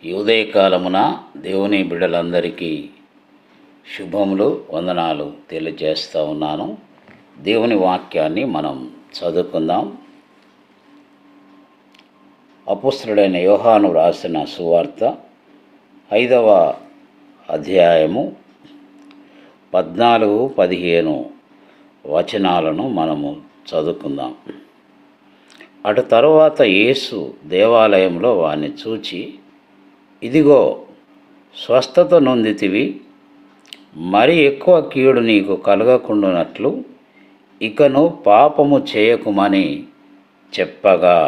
ఈ ఉదయకాలమున దేవుని బిడ్డలందరికీ శుభములు, వందనాలు తెలియజేస్తూ ఉన్నాను. దేవుని వాక్యాన్ని మనం చదువుకుందాం. అపోస్తలుడైన యోహాను రాసిన సువార్త 5వ అధ్యాయము 14-15 వచనాలను మనము చదువుకుందాం. అటు తరువాత యేసు దేవాలయంలో వారిని చూచి, ఇదిగో స్వస్థత నొందితివి, మరి ఎక్కువ కీడు నీకు కలగకుండానట్లు ఇకను పాపము చేయకుమని చెప్పగా,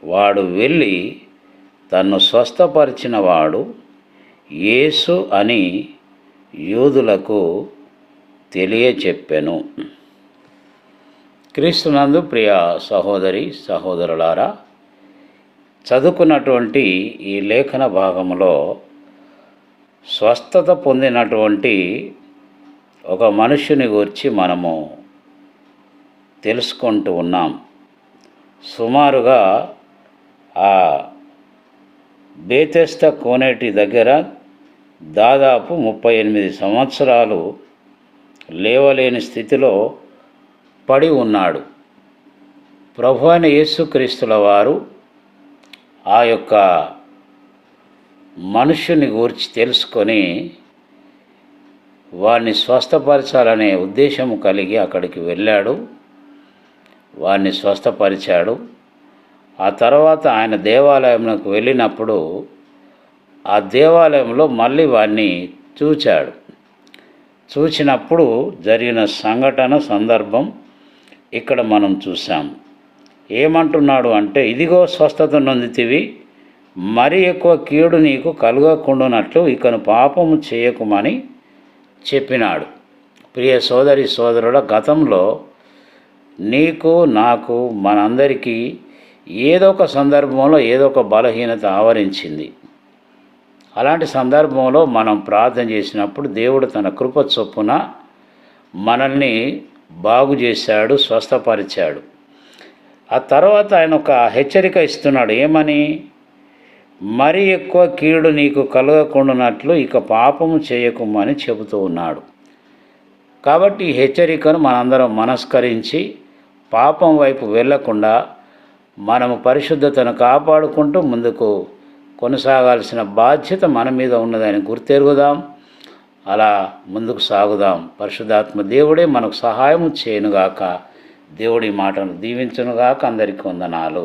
వాడు వెళ్ళి తన్ను స్వస్థపరిచిన వాడు యేసు అని యూదులకు తెలియచెప్పెను. క్రీస్తునందు ప్రియ సహోదరి సహోదరులారా, చదువుకున్నటువంటి ఈ లేఖన భాగంలో స్వస్థత పొందినటువంటి ఒక మనుష్యుని గురించి మనము తెలుసుకుంటూ ఉన్నాం. సుమారుగా ఆ బేతెస్దా కోనేటి దగ్గర దాదాపు 38 సంవత్సరాలు లేవలేని స్థితిలో పడి ఉన్నాడు. ప్రభువైన యేసుక్రీస్తుల వారు ఆ యొక్క మనుష్యుని గురించి తెలుసుకొని వారిని స్వస్థపరచాలనే ఉద్దేశం కలిగి అక్కడికి వెళ్ళాడు. వారిని స్వస్థపరిచాడు. ఆ తర్వాత ఆయన దేవాలయంలోకి వెళ్ళినప్పుడు ఆ దేవాలయంలో మళ్ళీ వారిని చూసినప్పుడు జరిగిన సందర్భం ఇక్కడ మనం చూసాం. ఏమంటున్నాడు అంటే, ఇదిగో స్వస్థత నొందితివి, మరి ఎక్కువ కీడు నీకు కలగకుండానట్లు ఇకను పాపము చేయకుమని చెప్పినాడు. ప్రియ సోదరి సోదరుల, గతంలో నీకు నాకు మనందరికీ ఏదో ఒక సందర్భంలో ఏదో ఒక బలహీనత ఆవరించింది. అలాంటి సందర్భంలో మనం ప్రార్థన చేసినప్పుడు దేవుడు తన కృప చొప్పున మనల్ని బాగు చేశాడు, స్వస్థపరిచాడు. ఆ తర్వాత ఆయన ఒక హెచ్చరిక ఇస్తున్నాడు. ఏమని? మరి ఎక్కువ కీడు నీకు కలగకుండానట్లు ఇక పాపము చేయకుమని చెబుతూ ఉన్నాడు. కాబట్టి ఈ హెచ్చరికను మనందరం మనస్కరించి పాపం వైపు వెళ్ళకుండా మనము పరిశుద్ధతను కాపాడుకుంటూ ముందుకు కొనసాగాల్సిన బాధ్యత మన మీద ఉన్నదని గుర్తెరుగుదాం. అలా ముందుకు సాగుదాం. పరిశుద్ధాత్మ దేవుడే మనకు సహాయం చేయనుగాక. దేవుడి మాటను దీవించునుగాక. అందరికీ వందనాలు.